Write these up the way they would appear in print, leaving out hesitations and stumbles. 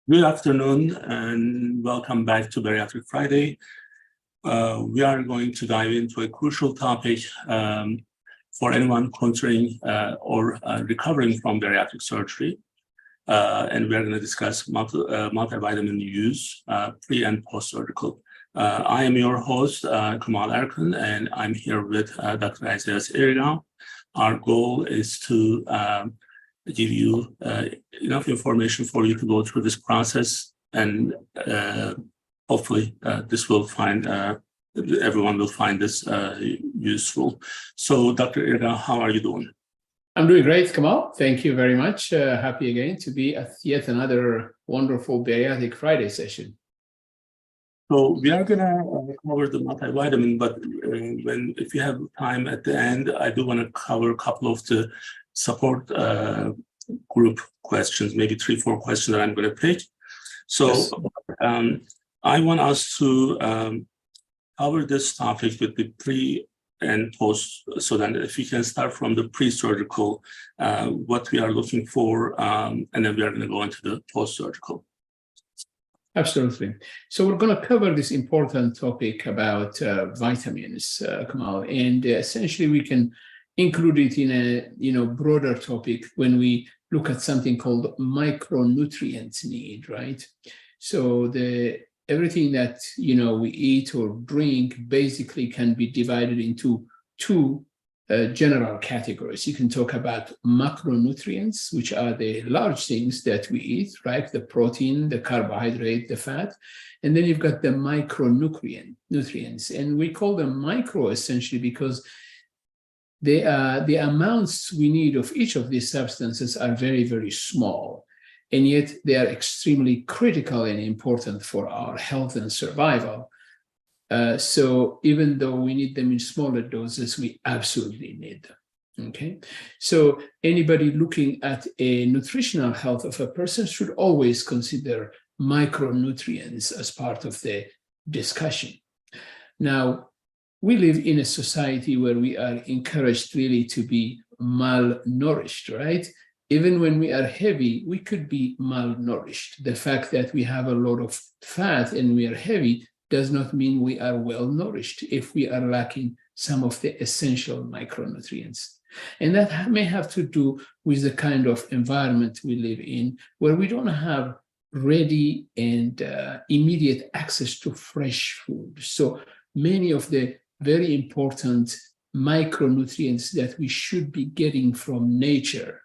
Good afternoon and welcome back to Bariatric Friday. We are going to dive into a crucial topic for anyone considering or recovering from bariatric surgery. And we are going to discuss multivitamin use pre and post-surgical. I am your host, Kemal Erkan, and I'm here with Dr. Isaias Irgau. Our goal is to give you enough information for you to go through this process, and hopefully this will find everyone will find this useful. So, Dr. Irgau, how are you doing? I'm doing great, Kemal. Thank you very much. Happy again to be at yet another wonderful Bariatric Friday session. So we are going to cover the multivitamin, but if you have time at the end, I do want to cover a couple of the support group questions, maybe 3-4 questions that I'm going to pick. So yes. I want us to cover this topic with the pre and post, so that if we can start from the pre-surgical, what we are looking for, and then we are going to go into the post-surgical. Absolutely. So we're going to cover this important topic about vitamins, Kemal, and essentially we can include it in a broader topic when we look at something called micronutrient need, right? So everything that we eat or drink basically can be divided into two general categories. You can talk about macronutrients, which are the large things that we eat, right? The protein, the carbohydrate, the fat. And then you've got the micronutrients. And we call them micro essentially because the amounts we need of each of these substances are very, very small. And yet they are extremely critical and important for our health and survival. So even though we need them in smaller doses, we absolutely need them, okay? So anybody looking at a nutritional health of a person should always consider micronutrients as part of the discussion. Now, we live in a society where we are encouraged really to be malnourished, right? Even when we are heavy, we could be malnourished. The fact that we have a lot of fat and we are heavy does not mean we are well nourished if we are lacking some of the essential micronutrients. And that may have to do with the kind of environment we live in, where we don't have ready and immediate access to fresh food. So many of the very important micronutrients that we should be getting from nature,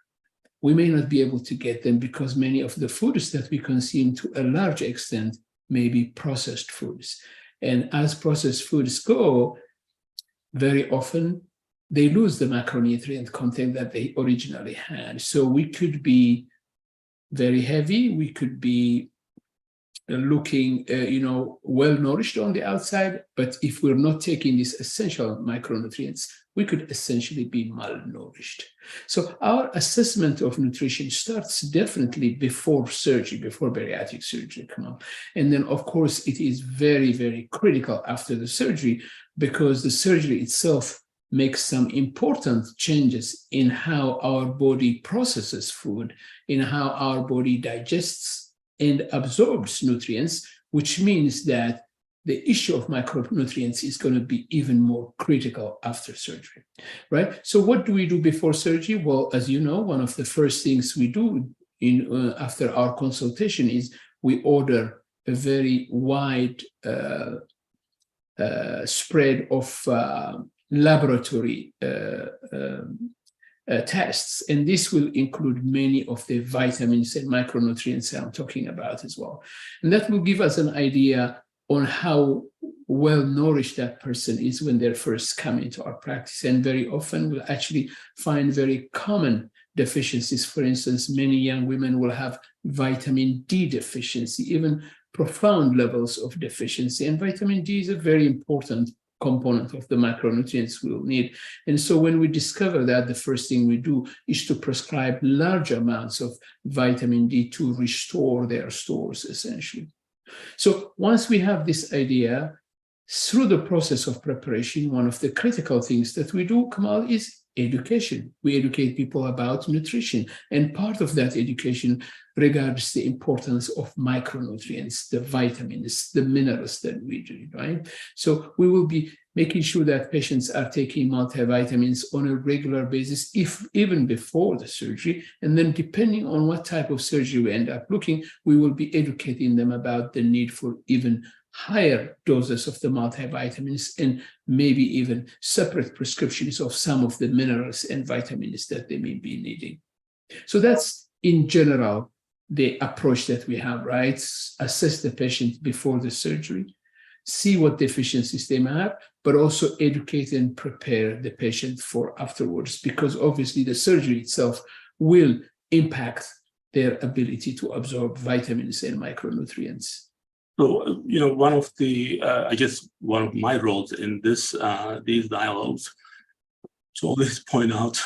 we may not be able to get them because many of the foods that we consume to a large extent may be processed foods. And as processed foods go, very often they lose the macronutrient content that they originally had. So we could be very heavy, we could be looking well nourished on the outside, but if we're not taking these essential micronutrients, we could essentially be malnourished. So our assessment of nutrition starts definitely before surgery, before bariatric surgery, and then of course it is very, very critical after the surgery, because the surgery itself makes some important changes in how our body processes food, in how our body digests and absorbs nutrients, which means that the issue of micronutrients is going to be even more critical after surgery, right? So what do we do before surgery? Well, as you know, one of the first things we do after our consultation is we order a very wide spread of laboratory tests, and this will include many of the vitamins and micronutrients that I'm talking about as well. And that will give us an idea on how well nourished that person is when they first come into our practice. And very often we'll actually find very common deficiencies. For instance, many young women will have vitamin D deficiency, even profound levels of deficiency. And vitamin D is a very important component of the macronutrients we'll need. And so when we discover that, the first thing we do is to prescribe large amounts of vitamin D to restore their stores, essentially. So once we have this idea, through the process of preparation, one of the critical things that we do, Kemal, is education. We educate people about nutrition. And part of that education regards the importance of micronutrients, the vitamins, the minerals that we do, right? So we will be making sure that patients are taking multivitamins on a regular basis, if even before the surgery. And then depending on what type of surgery we end up looking, we will be educating them about the need for even higher doses of the multivitamins and maybe even separate prescriptions of some of the minerals and vitamins that they may be needing. So that's in general the approach that we have, right? Assess the patient before the surgery, see what deficiencies they may have, but also educate and prepare the patient for afterwards, because obviously the surgery itself will impact their ability to absorb vitamins and micronutrients. So, one of the, I guess, one of my roles in these dialogues to always point out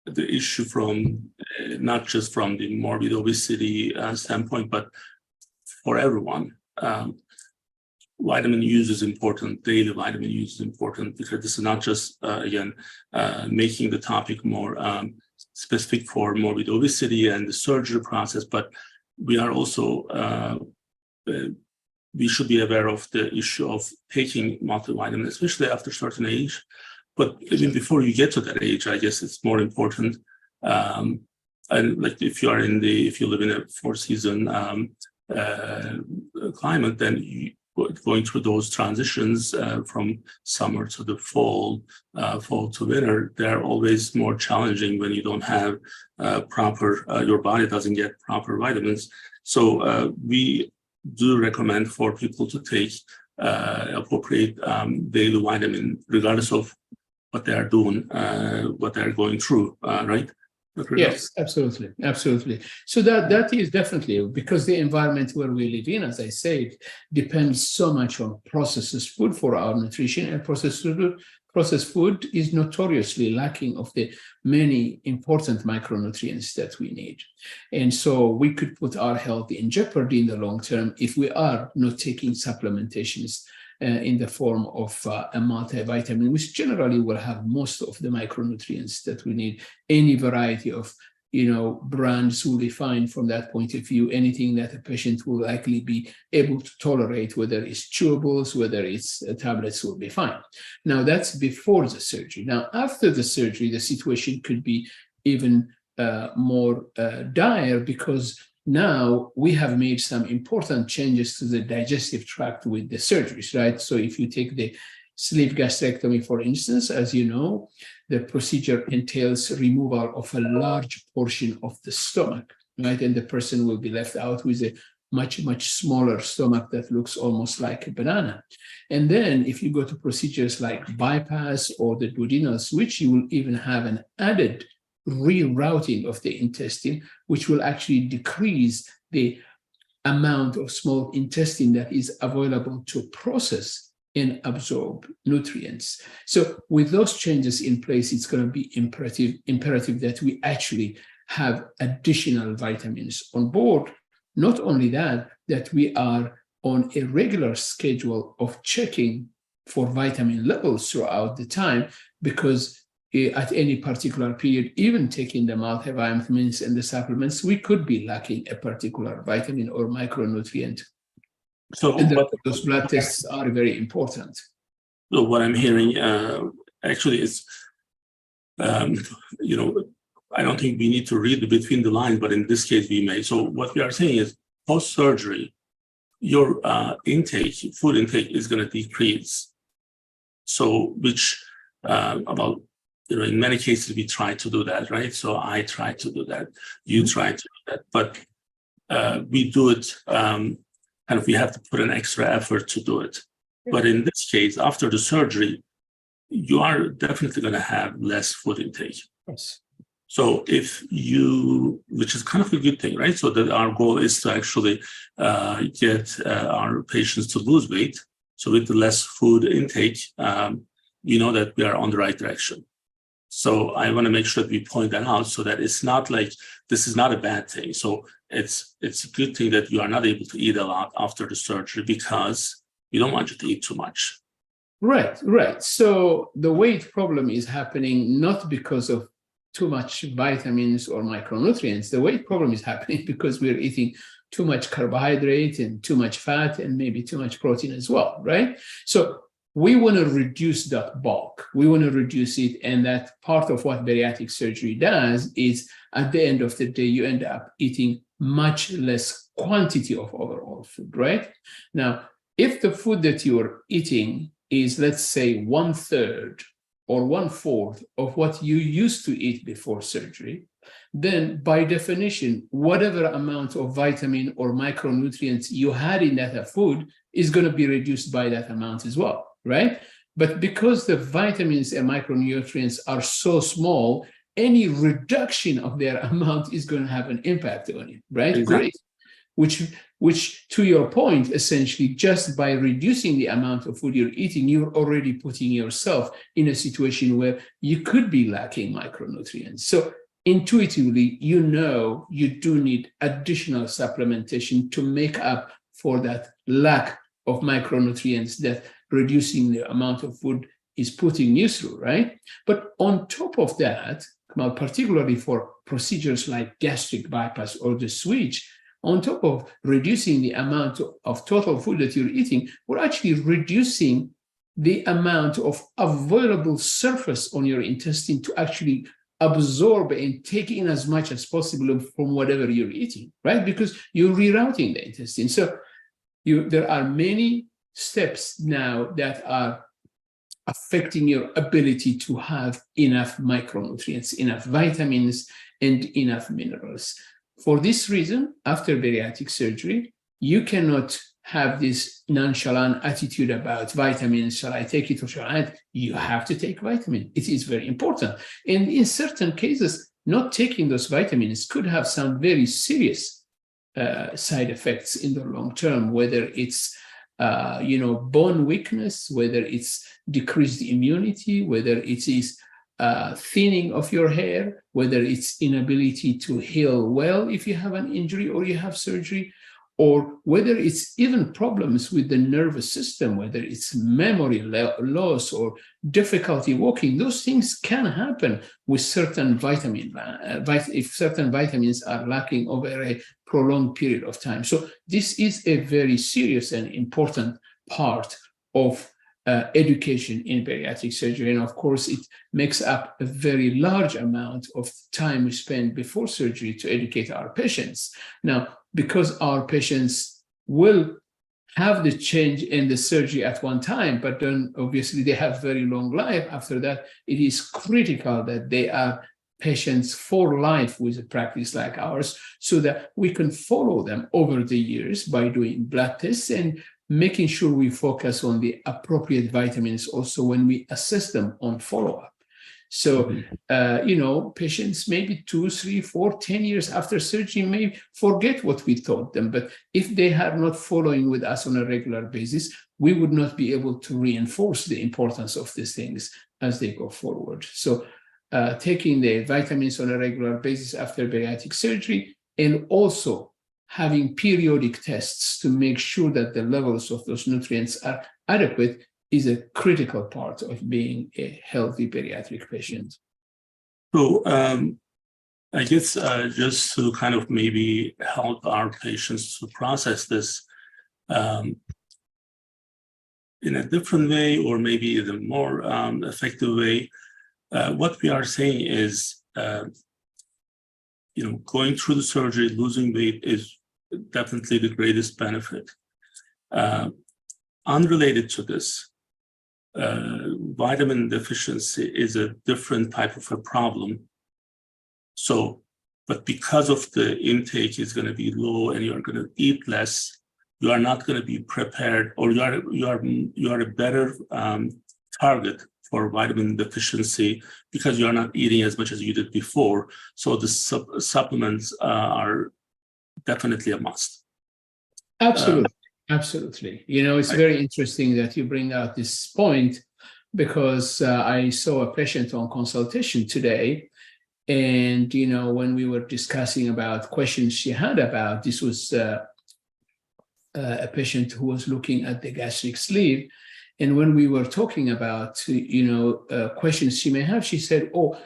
the issue from not just from the morbid obesity standpoint, but for everyone. Vitamin use is important, daily vitamin use is important, because this is not just, again, making the topic more specific for morbid obesity and the surgery process, but we are also we should be aware of the issue of taking multivitamin, especially after a certain age. But even before you get to that age, I guess it's more important. And like if you live in a four-season climate, then going through those transitions from summer to the fall to winter, they're always more challenging when you don't have your body doesn't get proper vitamins. So we do recommend for people to take appropriate daily vitamin, regardless of what they are doing, what they're going through, right? Yes, absolutely. So that is definitely, because the environment where we live in, as I said, depends so much on processed food for our nutrition, and processed food is notoriously lacking of the many important micronutrients that we need. And so we could put our health in jeopardy in the long term if we are not taking supplementations in the form of a multivitamin, which generally will have most of the micronutrients that we need. Any variety of brands will be fine from that point of view. Anything that a patient will likely be able to tolerate, whether it's chewables, whether it's tablets, will be fine. Now, that's before the surgery. Now, after the surgery, the situation could be even more dire, because now we have made some important changes to the digestive tract with the surgeries, right? So if you take the sleeve gastrectomy, for instance, as you know, the procedure entails removal of a large portion of the stomach, right? And the person will be left out with a much, much smaller stomach that looks almost like a banana. And then if you go to procedures like bypass or the duodenal switch, you will even have an added rerouting of the intestine, which will actually decrease the amount of small intestine that is available to process and absorb nutrients. So with those changes in place, it's going to be imperative that we actually have additional vitamins on board. Not only that we are on a regular schedule of checking for vitamin levels throughout the time, because at any particular period, even taking the multivitamins and the supplements, we could be lacking a particular vitamin or micronutrient. So those blood tests are very important. So what I'm hearing actually is, I don't think we need to read between the lines, but in this case we may. So what we are saying is, post-surgery, your food intake is going to decrease. So which in many cases, we try to do that, right? So I try to do that. You try to do that. But we do it, we have to put an extra effort to do it. But in this case, after the surgery, you are definitely going to have less food intake. Yes. So which is kind of a good thing, right? So that our goal is to actually get our patients to lose weight. So with the less food intake, we know that we are on the right direction. So I want to make sure that we point that out, so that it's not like this is not a bad thing. So it's a good thing that you are not able to eat a lot after the surgery, because you don't want you to eat too much. Right. So the weight problem is happening not because of too much vitamins or micronutrients. The weight problem is happening because we're eating too much carbohydrate and too much fat and maybe too much protein as well, right? So we want to reduce that bulk. We want to reduce it. And that part of what bariatric surgery does is at the end of the day, you end up eating much less quantity of overall food, right? Now, if the food that you're eating is, let's say, 1/3 or 1/4 of what you used to eat before surgery, then by definition, whatever amount of vitamin or micronutrients you had in that food is going to be reduced by that amount as well, right? But because the vitamins and micronutrients are so small, any reduction of their amount is going to have an impact on it, right? Exactly. Great. Which, to your point, essentially, just by reducing the amount of food you're eating, you're already putting yourself in a situation where you could be lacking micronutrients. So intuitively, you know you do need additional supplementation to make up for that lack of micronutrients that reducing the amount of food is putting you through, right? But on top of that, particularly for procedures like gastric bypass or the switch, on top of reducing the amount of total food that you're eating, we're actually reducing the amount of available surface on your intestine to actually absorb and take in as much as possible from whatever you're eating, right? Because you're rerouting the intestine. So there are many steps now that are affecting your ability to have enough micronutrients, enough vitamins, and enough minerals. For this reason, after bariatric surgery, you cannot have this nonchalant attitude about vitamins. Shall I take it or shall I? You have to take vitamin. It is very important. And in certain cases, not taking those vitamins could have some very serious side effects in the long term, whether it's bone weakness, whether it's decreased immunity, whether it is thinning of your hair, whether it's inability to heal well if you have an injury or you have surgery, or whether it's even problems with the nervous system, whether it's memory loss or difficulty walking. Those things can happen with certain if certain vitamins are lacking over a prolonged period of time. So this is a very serious and important part of education in bariatric surgery. And of course, it makes up a very large amount of time we spend before surgery to educate our patients. Now, because our patients will have the change in the surgery at one time, but then obviously they have very long life after that, it is critical that they are patients for life with a practice like ours so that we can follow them over the years by doing blood tests and making sure we focus on the appropriate vitamins also when we assess them on follow-up. So, patients maybe 2, 3, 4, 10 years after surgery may forget what we taught them. But if they are not following with us on a regular basis, we would not be able to reinforce the importance of these things as they go forward. So taking the vitamins on a regular basis after bariatric surgery, and also having periodic tests to make sure that the levels of those nutrients are adequate is a critical part of being a healthy bariatric patient. So I guess just to kind of maybe help our patients to process this in a different way, or maybe even more effective way, what we are saying is, going through the surgery, losing weight is definitely the greatest benefit. Unrelated to this, vitamin deficiency is a different type of a problem. So, but because of the intake is going to be low and you're going to eat less, you are not going to be prepared, or you are a better target for vitamin deficiency because you are not eating as much as you did before. So the supplements are definitely a must. Absolutely. Absolutely. It's very interesting that you bring out this point, because I saw a patient on consultation today. And, when we were discussing about questions she had about, this was a patient who was looking at the gastric sleeve. And when we were talking about, questions she may have, she said, "Oh,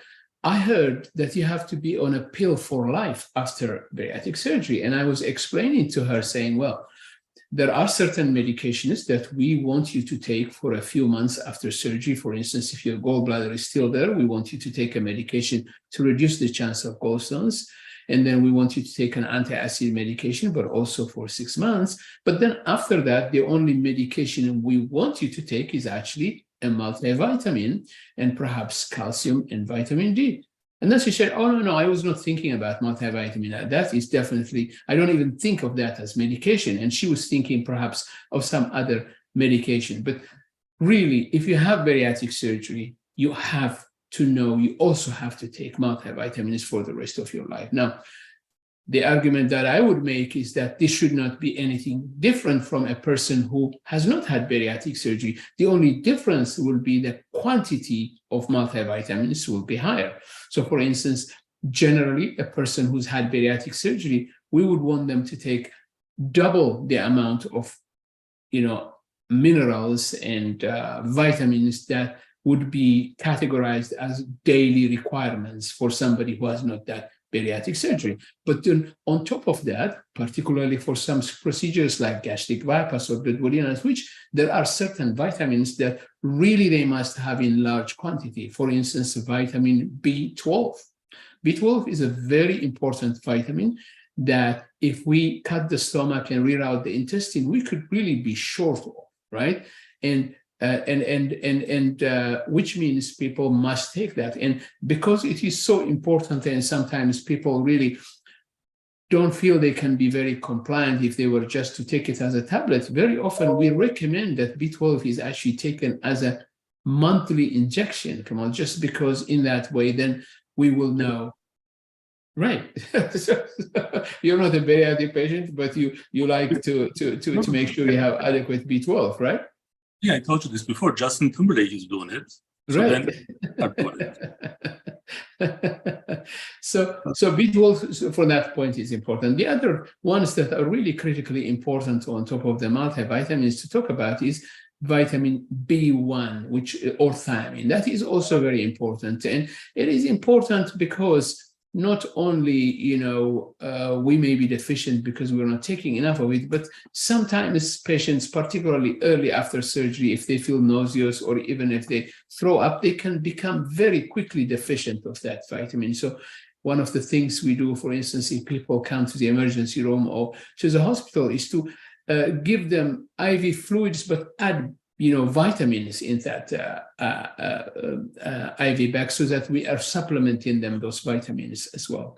I heard that you have to be on a pill for life after bariatric surgery." And I was explaining to her saying, well, there are certain medications that we want you to take for a few months after surgery. For instance, if your gallbladder is still there, we want you to take a medication to reduce the chance of gallstones. And then we want you to take an anti-acid medication, but also for 6 months. But then after that, the only medication we want you to take is actually a multivitamin and perhaps calcium and vitamin D. And then she said, "Oh, no, I was not thinking about multivitamin. That is definitely, I don't even think of that as medication." And she was thinking perhaps of some other medication. But really, if you have bariatric surgery, you have to know you also have to take multivitamins for the rest of your life. Now, the argument that I would make is that this should not be anything different from a person who has not had bariatric surgery. The only difference will be the quantity of multivitamins will be higher. So for instance, generally, a person who's had bariatric surgery, we would want them to take double the amount of, minerals and vitamins that would be categorized as daily requirements for somebody who has not that bariatric surgery. But then on top of that, particularly for some procedures like gastric bypass or blood switch, there are certain vitamins that really they must have in large quantity. For instance, vitamin B12. B12 is a very important vitamin that if we cut the stomach and reroute the intestine, we could really be short of, right? And which means people must take that. And because it is so important, and sometimes people really don't feel they can be very compliant if they were just to take it as a tablet, very often we recommend that B12 is actually taken as a monthly injection, Kemal, just because in that way, then we will know. Right. So, you're not a bariatric patient, but you like to make sure you have adequate B12, right? Yeah, I told you this before. Justin Timberlake is doing it. So right. So B12 for that point is important. The other ones that are really critically important on top of the multivitamins to talk about is vitamin B1, or thiamine. That is also very important. And it is important because not only, we may be deficient because we're not taking enough of it, but sometimes patients, particularly early after surgery, if they feel nauseous or even if they throw up, they can become very quickly deficient of that vitamin. So one of the things we do, for instance, if people come to the emergency room or to the hospital, is to give them IV fluids, but add vitamins in that IV bag so that we are supplementing them those vitamins as well.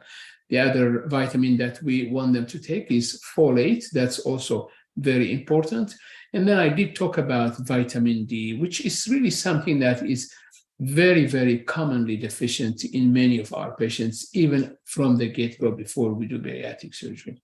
The other vitamin that we want them to take is folate. That's also very important. And then I did talk about vitamin D, which is really something that is very, very commonly deficient in many of our patients, even from the get-go before we do bariatric surgery.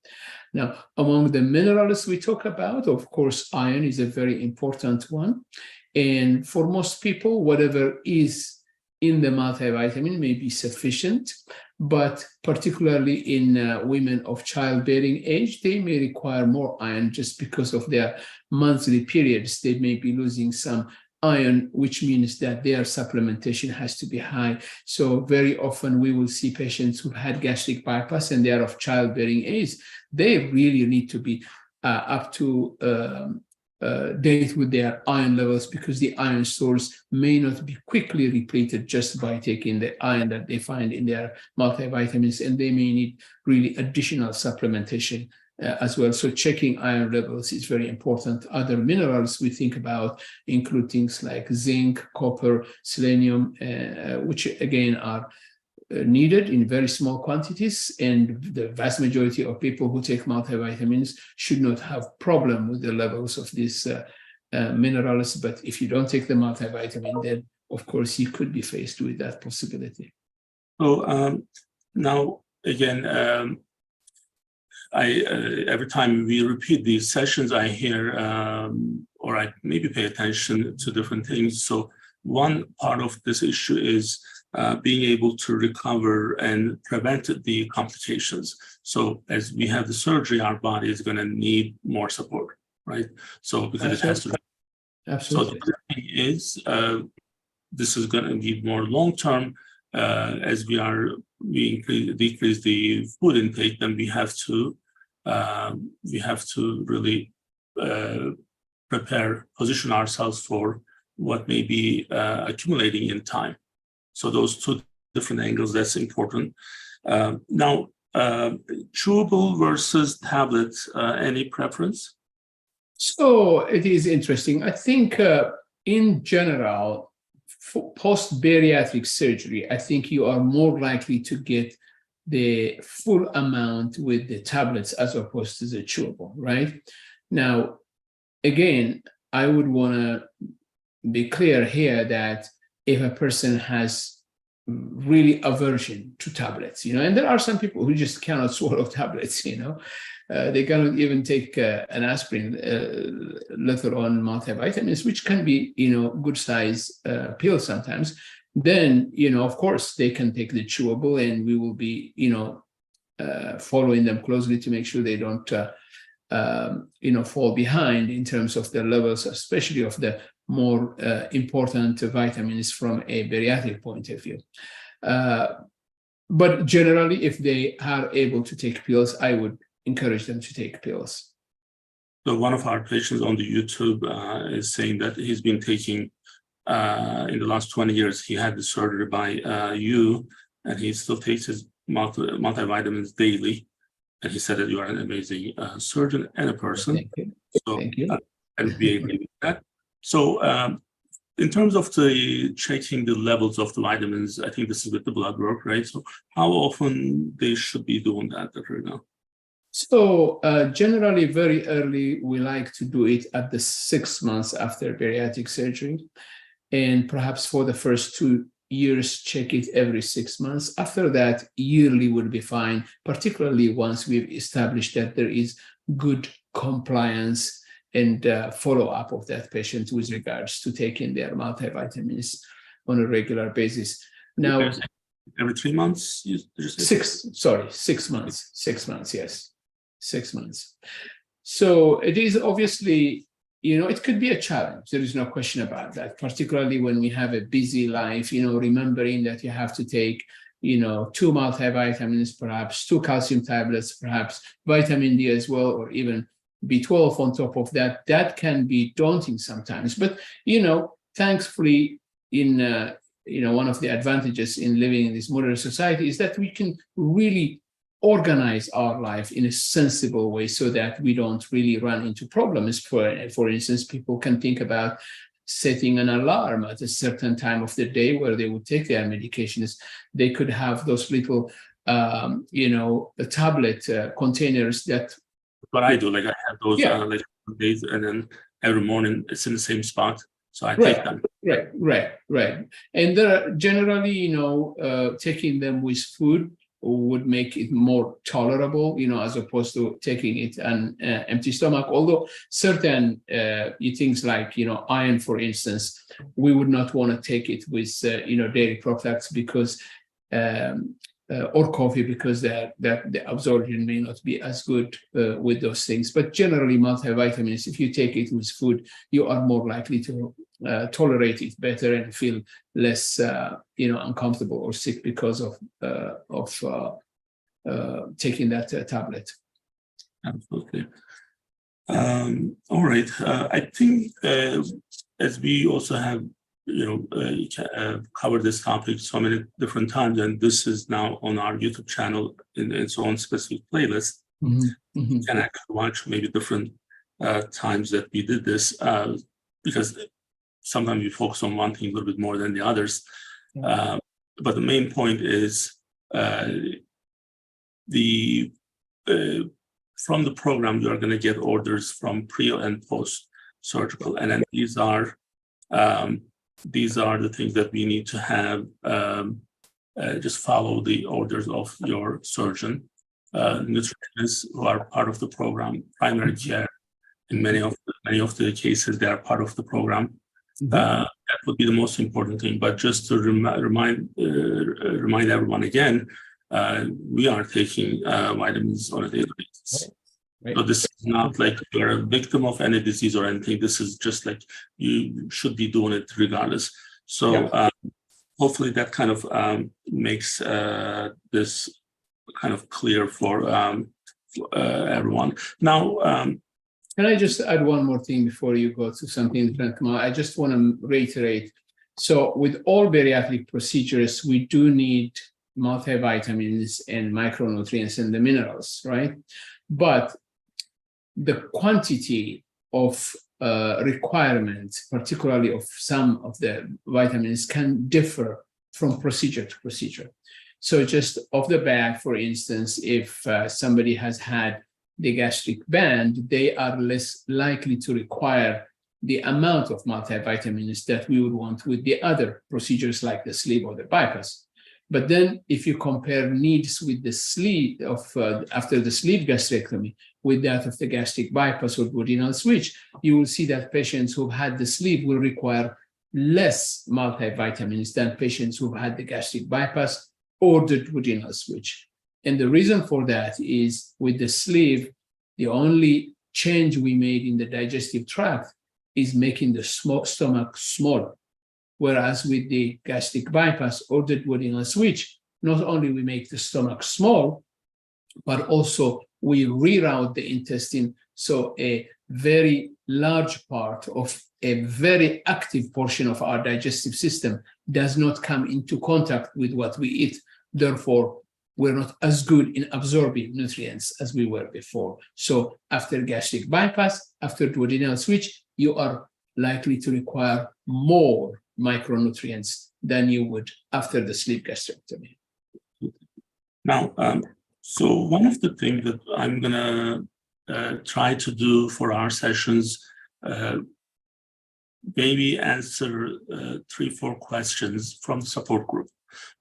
Now, among the minerals we talk about, of course, iron is a very important one. And for most people, whatever is in the multivitamin may be sufficient, but particularly in women of childbearing age, they may require more iron just because of their monthly periods. They may be losing some iron, which means that their supplementation has to be high. So very often we will see patients who've had gastric bypass and they are of childbearing age. They really need to be up to date with their iron levels because the iron stores may not be quickly repleted just by taking the iron that they find in their multivitamins, and they may need really additional supplementation as well. So checking iron levels is very important. Other minerals we think about include things like zinc, copper, selenium, which again are needed in very small quantities. And the vast majority of people who take multivitamins should not have problem with the levels of these minerals. But if you don't take the multivitamin, then of course you could be faced with that possibility. So now again, every time we repeat these sessions, I hear or I maybe pay attention to different things. So one part of this issue is being able to recover and prevent the complications. So as we have the surgery, our body is going to need more support, right? So because it has to Absolutely. So the other thing is, this is going to be more long-term. As we decrease the food intake, then we have to really position ourselves for what may be accumulating in time. So those two different angles, that's important. Now, chewable versus tablets, any preference? So it is interesting. I think in general, post-bariatric surgery, I think you are more likely to get the full amount with the tablets as opposed to the chewable, right? Now, again, I would want to be clear here that if a person has really aversion to tablets, and there are some people who just cannot swallow tablets, they cannot even take an aspirin, let alone multivitamins, which can be, good size pills sometimes. Then, of course, they can take the chewable, and we will be, following them closely to make sure they don't, fall behind in terms of the levels, especially of the more important vitamins from a bariatric point of view. But generally, if they are able to take pills, I would encourage them to take pills. So one of our patients on the YouTube is saying that he's been taking, in the last 20 years, he had the surgery by you, and he still takes his multivitamins daily. And he said that you are an amazing surgeon and a person. Thank you. So, Thank you. And we agree with that. So in terms of the checking the levels of the vitamins, I think this is with the blood work, right? So how often they should be doing that right now? So generally very early, we like to do it at the 6 months after bariatric surgery. And perhaps for the first 2 years, check it every 6 months. After that, yearly would be fine, particularly once we've established that there is good compliance and follow-up of that patient with regards to taking their multivitamins on a regular basis. Now, every 3 months? 6 months. 6 months, yes. 6 months. So it is obviously, it could be a challenge. There is no question about that, particularly when we have a busy life, remembering that you have to take, 2 multivitamins, perhaps 2 calcium tablets, perhaps vitamin D as well, or even B12 on top of that. That can be daunting sometimes. But, thankfully, one of the advantages in living in this modern society is that we can really organize our life in a sensible way so that we don't really run into problems. For instance, people can think about setting an alarm at a certain time of the day where they would take their medications. They could have those little, tablet containers that. What I do, like I have those days, and then every morning it's in the same spot. So I take them. Right. And there are generally, taking them with food would make it more tolerable, as opposed to taking it on empty stomach. Although certain things like, iron, for instance, we would not want to take it with, dairy products because, or coffee, because that the absorption may not be as good with those things. But generally, multivitamins, if you take it with food, you are more likely to tolerate it better and feel less, uncomfortable or sick because of taking that tablet. Absolutely. All right. I think as we also have, covered this topic so many different times, and this is now on our YouTube channel in its own specific playlist. Mm-hmm. Mm-hmm. You can actually watch maybe different times that we did this, because sometimes we focus on one thing a little bit more than the others. Yeah. But the main point is from the program, you are going to get orders from pre and post surgical, and then these are the things that we need to have. Just follow the orders of your surgeon. Nutritionists who are part of the program, primary care. In many of the cases, they are part of the program. Mm-hmm. That would be the most important thing. But just to remind everyone again, we are taking vitamins on a daily basis. Right. So this is not like you're a victim of any disease or anything. This is just like you should be doing it regardless. So hopefully that kind of makes this kind of clear for everyone. Now, can I just add one more thing before you go to something different, Kemal? I just want to reiterate. So with all bariatric procedures, we do need multivitamins and micronutrients and the minerals, right? But the quantity of requirements, particularly of some of the vitamins, can differ from procedure to procedure. So just off the bat, for instance, if somebody has had the gastric band, they are less likely to require the amount of multivitamins that we would want with the other procedures like the sleeve or the bypass. But then if you compare needs with the sleeve of after the sleeve gastrectomy with that of the gastric bypass or duodenal switch, you will see that patients who've had the sleeve will require less multivitamins than patients who've had the gastric bypass or the duodenal switch. And the reason for that is with the sleeve, the only change we made in the digestive tract is making the stomach smaller. Whereas with the gastric bypass or the duodenal switch, not only we make the stomach small, but also we reroute the intestine. So a very large part of a very active portion of our digestive system does not come into contact with what we eat. Therefore, we're not as good in absorbing nutrients as we were before. So after gastric bypass, after duodenal switch, you are likely to require more micronutrients than you would after the sleeve gastrectomy. Now, so one of the things that I'm going to try to do for our sessions, maybe answer 3-4 questions from the support group.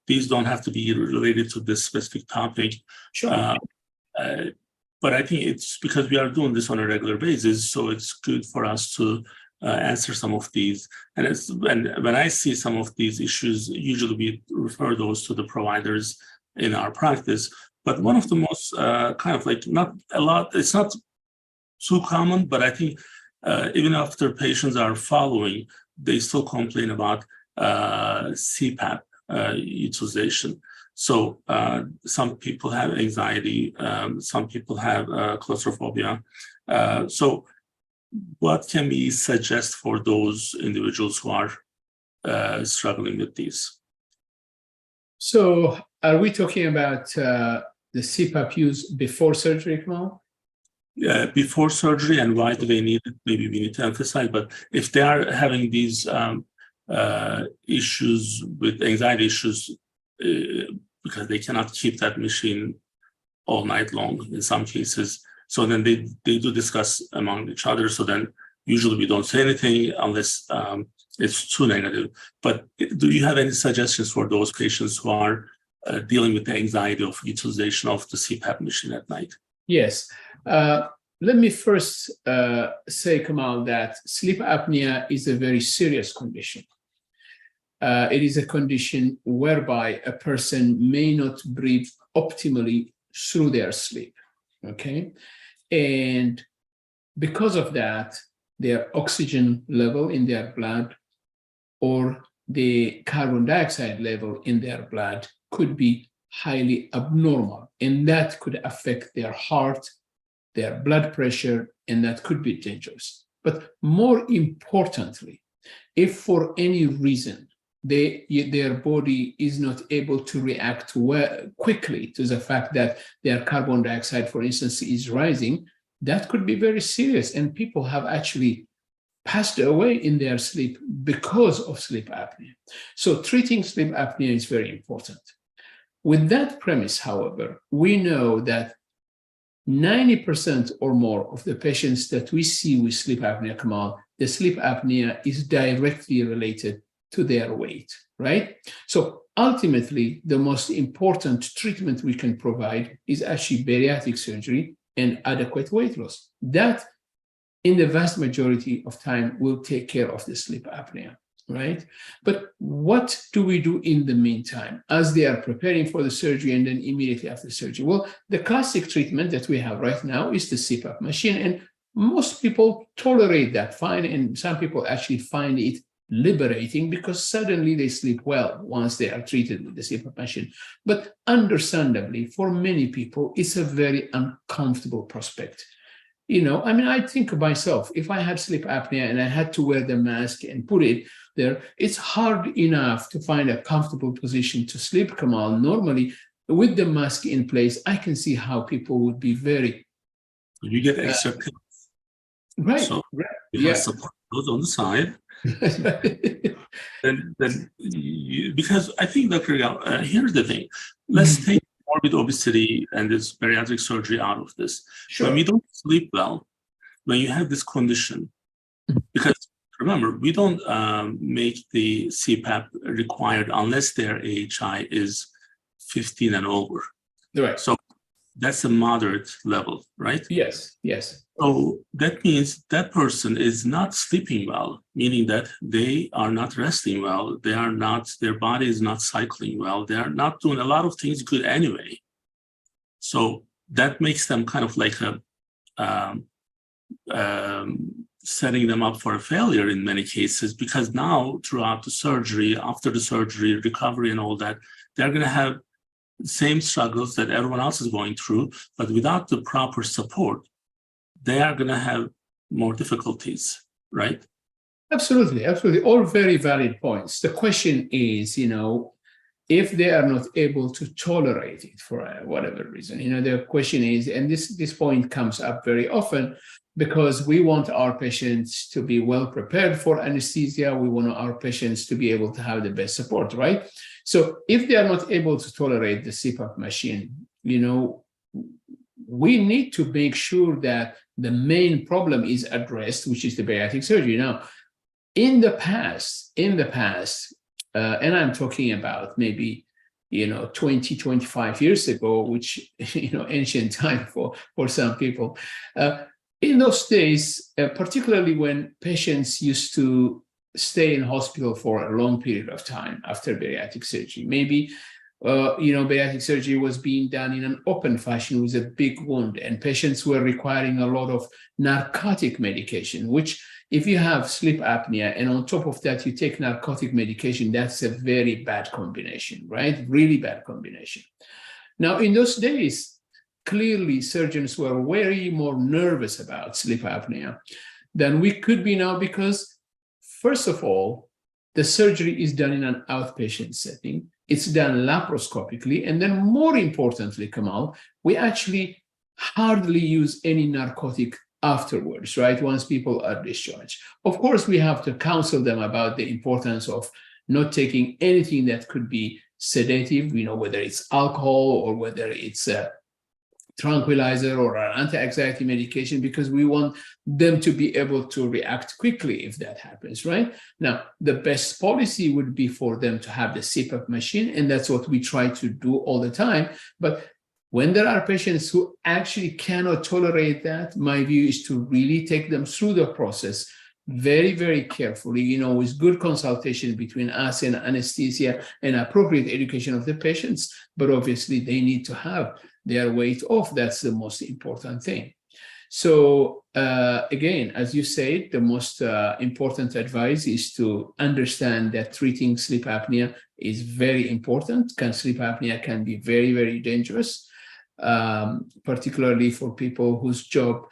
These don't have to be related to this specific topic. Sure. But I think it's because we are doing this on a regular basis, so it's good for us to answer some of these. And it's, when I see some of these issues, usually we refer those to the providers in our practice. But one of the most kind of like, not a lot, it's not too common, but I think even after patients are following, they still complain about CPAP utilization. So some people have anxiety, some people have claustrophobia. So what can we suggest for those individuals who are struggling with these? So are we talking about the CPAP use before surgery, Kemal? Before surgery, and why do they need it? Maybe we need to emphasize, but if they are having these issues with anxiety issues, because they cannot keep that machine all night long in some cases, so then they do discuss among each other. So then usually we don't say anything unless it's too negative. But do you have any suggestions for those patients who are dealing with the anxiety of utilization of the CPAP machine at night? Yes. Let me first say, Kemal, that sleep apnea is a very serious condition. It is a condition whereby a person may not breathe optimally through their sleep, okay? And because of that, their oxygen level in their blood or the carbon dioxide level in their blood could be highly abnormal, and that could affect their heart, their blood pressure, and that could be dangerous. But more importantly, if for any reason their body is not able to react quickly to the fact that their carbon dioxide, for instance, is rising, that could be very serious. And people have actually passed away in their sleep because of sleep apnea. So treating sleep apnea is very important. With that premise, however, we know that 90% or more of the patients that we see with sleep apnea, Kemal, the sleep apnea is directly related to their weight, right? So ultimately, the most important treatment we can provide is actually bariatric surgery and adequate weight loss. That, in the vast majority of time, will take care of the sleep apnea, right? But what do we do in the meantime as they are preparing for the surgery and then immediately after surgery? Well, the classic treatment that we have right now is the CPAP machine, and most people tolerate that fine, and some people actually find it liberating because suddenly they sleep well once they are treated with the CPAP machine. But understandably, for many people, it's a very uncomfortable prospect. I mean, I think of myself, if I had sleep apnea and I had to wear the mask and put it there, it's hard enough to find a comfortable position to sleep, Kemal. Normally, with the mask in place, I can see how people would be very... You get extra right. So right. you have support those on the side. then because I think, Dr. Irgau, here's the thing. Let's take morbid obesity and this bariatric surgery out of this. Sure. When we don't sleep well, when you have this condition, because remember, we don't make the CPAP required unless their AHI is 15 and over. Right. So that's a moderate level, right? Yes, yes. So that means that person is not sleeping well, meaning that they are not resting well. Their body is not cycling well. They are not doing a lot of things good anyway. So that makes them kind of like setting them up for a failure in many cases, because now throughout the surgery, after the surgery, recovery and all that, they're going to have the same struggles that everyone else is going through, but without the proper support, they are going to have more difficulties, right? Absolutely, absolutely. All very valid points. The question is, if they are not able to tolerate it for whatever reason, the question is, and this point comes up very often, because we want our patients to be well prepared for anesthesia. We want our patients to be able to have the best support, right? So if they are not able to tolerate the CPAP machine, we need to make sure that the main problem is addressed, which is the bariatric surgery. Now, in the past, and I'm talking about maybe 20, 25 years ago, which ancient time for some people. In those days, particularly when patients used to stay in hospital for a long period of time after bariatric surgery, maybe bariatric surgery was being done in an open fashion with a big wound, and patients were requiring a lot of narcotic medication, which if you have sleep apnea and on top of that you take narcotic medication, that's a very bad combination, right? Really bad combination. Now, in those days, clearly surgeons were way more nervous about sleep apnea than we could be now, because first of all, the surgery is done in an outpatient setting. It's done laparoscopically. And then more importantly, Kemal, we actually hardly use any narcotic afterwards, right? Once people are discharged. Of course, we have to counsel them about the importance of not taking anything that could be sedative, whether it's alcohol or whether it's a tranquilizer or an anti-anxiety medication, because we want them to be able to react quickly if that happens, right? Now, the best policy would be for them to have the CPAP machine, and that's what we try to do all the time. But when there are patients who actually cannot tolerate that, my view is to really take them through the process very, very carefully, with good consultation between us and anesthesia and appropriate education of the patients. But obviously, they need to have their weight off. That's the most important thing. So again, as you said, the most important advice is to understand that treating sleep apnea is very important. Sleep apnea can be very, very dangerous, particularly for people whose job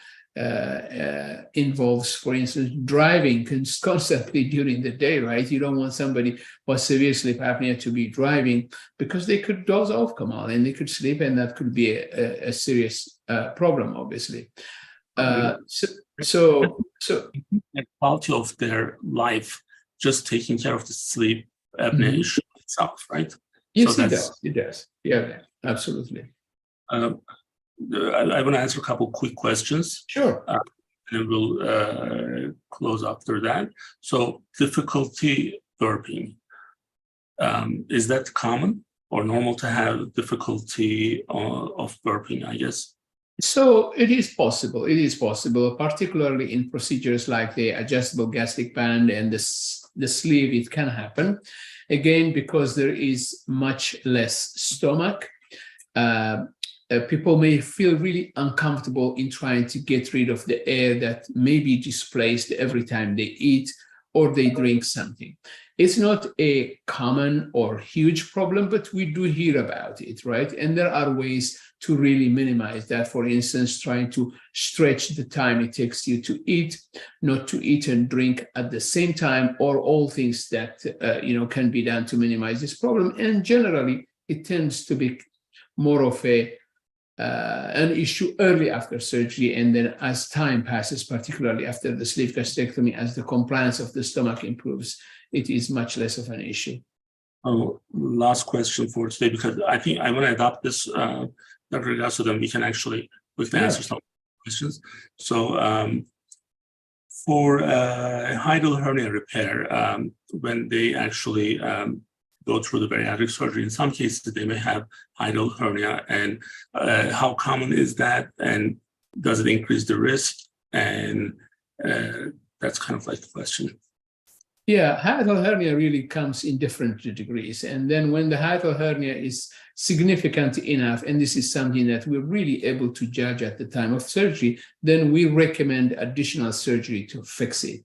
involves, for instance, driving constantly during the day, right? You don't want somebody who has severe sleep apnea to be driving, because they could doze off, Kemal, and they could sleep, and that could be a serious problem, obviously. So the quality of their life, just taking care of the sleep apnea issue itself, right? Yes, so it does. Yeah, absolutely. I want to answer a couple quick questions. Sure. And we'll close after that. So, difficulty burping. Is that common or normal to have difficulty of burping, I guess? So it is possible. It is possible, particularly in procedures like the adjustable gastric band and the the sleeve, it can happen. Again, because there is much less stomach, people may feel really uncomfortable in trying to get rid of the air that may be displaced every time they eat or they drink something. It's not a common or huge problem, but we do hear about it, right? And there are ways to really minimize that. For instance, trying to stretch the time it takes you to eat, not to eat and drink at the same time, or all things that can be done to minimize this problem. And generally, it tends to be more of an issue early after surgery, and then as time passes, particularly after the sleeve gastrectomy, as the compliance of the stomach improves, it is much less of an issue. Oh, last question for today, because I think I want to adopt this, Dr. Irgau, so then we can actually answer some questions. So for hiatal hernia repair, when they actually go through the bariatric surgery, in some cases they may have hiatal hernia, and how common is that, and does it increase the risk? And that's kind of like the question. Yeah, hiatal hernia really comes in different degrees. And then when the hiatal hernia is significant enough, and this is something that we're really able to judge at the time of surgery, then we recommend additional surgery to fix it.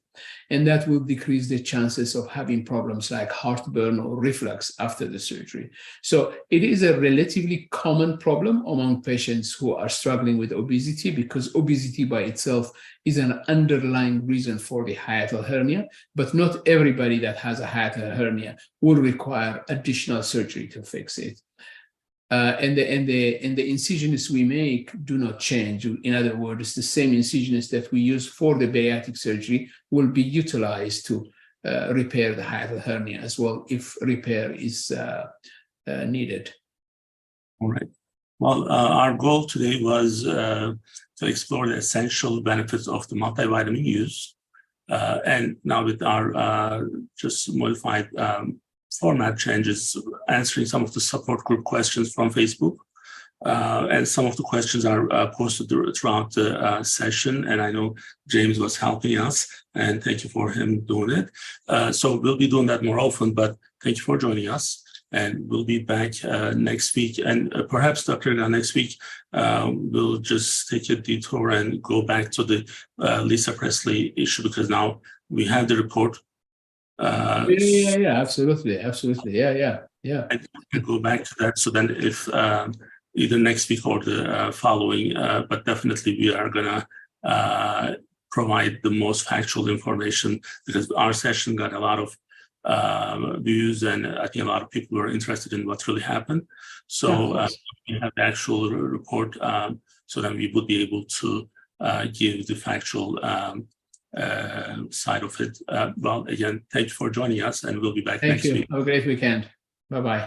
And that will decrease the chances of having problems like heartburn or reflux after the surgery. So it is a relatively common problem among patients who are struggling with obesity, because obesity by itself is an underlying reason for the hiatal hernia, but not everybody that has a hiatal hernia will require additional surgery to fix it. And the incisions we make do not change. In other words, the same incisions that we use for the bariatric surgery will be utilized to repair the hiatal hernia as well, if repair is needed. All right. Well, our goal today was to explore the essential benefits of the multivitamin use. And now with our just modified format changes, answering some of the support group questions from Facebook. And some of the questions are posted throughout the session. And I know James was helping us, and thank you for him doing it. So we'll be doing that more often, but thank you for joining us. And we'll be back next week. And perhaps, Dr. Irgau, next week, we'll just take a detour and go back to the Lisa Presley issue, because now we have the report. Yeah, absolutely. Yeah. And go back to that. So then if either next week or the following, but definitely we are going to provide the most factual information, because our session got a lot of views, and I think a lot of people were interested in what really happened. So we have the actual report, so then we would be able to give the factual side of it. Well, again, thank you for joining us, and we'll be back next week. Have a great weekend. Bye-bye.